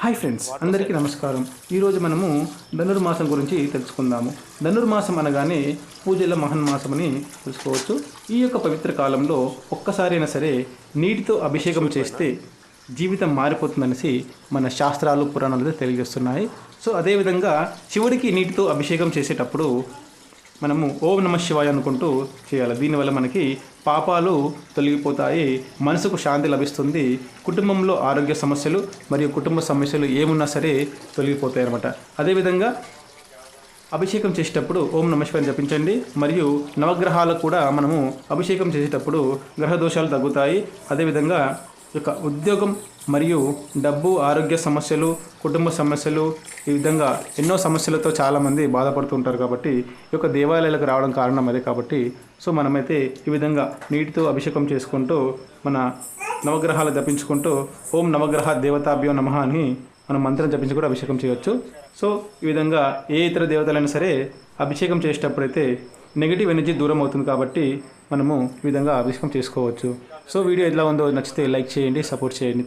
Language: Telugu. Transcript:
హాయ్ ఫ్రెండ్స్, అందరికీ నమస్కారం. ఈరోజు మనము ధనుర్మాసం గురించి తెలుసుకుందాము. ధనుర్మాసం అనగానే పూజల మహన్మాసం అని తెలుసుకోవచ్చు. ఈ యొక్క పవిత్ర కాలంలో ఒక్కసారైనా సరే నీటితో అభిషేకం చేస్తే జీవితం మారిపోతుందనేసి మన శాస్త్రాలు పురాణాలు తెలియజేస్తున్నాయి. సో అదేవిధంగా శివుడికి నీటితో అభిషేకం చేసేటప్పుడు మనము ఓం నమః శివాయ అనుకుంటూ చేయాలి. దీనివల్ల మనకి పాపాలు తొలగిపోతాయి, మనసుకు శాంతి లభిస్తుంది, కుటుంబంలో ఆరోగ్య సమస్యలు మరియు కుటుంబ సమస్యలు ఏమున్నా సరే తొలగిపోతాయి అన్నమాట. అదేవిధంగా అభిషేకం చేసేటప్పుడు ఓం నమః శివాయ జపించండి. మరియు నవగ్రహాలకు కూడా మనము అభిషేకం చేసేటప్పుడు గ్రహ దోషాలు తగ్గుతాయి. అదేవిధంగా యొక్క ఉద్యోగం మరియు డబ్బు, ఆరోగ్య సమస్యలు, కుటుంబ సమస్యలు, ఈ విధంగా ఎన్నో సమస్యలతో చాలామంది బాధపడుతుంటారు. కాబట్టి ఈ యొక్క దేవాలయాలకు రావడం కారణం అదే. కాబట్టి సో మనమైతే ఈ విధంగా నీటితో అభిషేకం చేసుకుంటూ మన నవగ్రహాలు జపించుకుంటూ ఓం నవగ్రహ దేవతాభ్యో నమః అని మనం మంత్రం జపించి కూడా అభిషేకం చేయవచ్చు. సో ఈ విధంగా ఏ ఇతర దేవతలైనా సరే అభిషేకం చేసేటప్పుడైతే నెగిటివ్ ఎనర్జీ దూరం అవుతుంది. కాబట్టి మనము ఈ విధంగా అభిషేకం చేసుకోవచ్చు. సో వీడియో ఎలా ఉందో నచ్చితే లైక్ చేయండి, సపోర్ట్ చేయండి.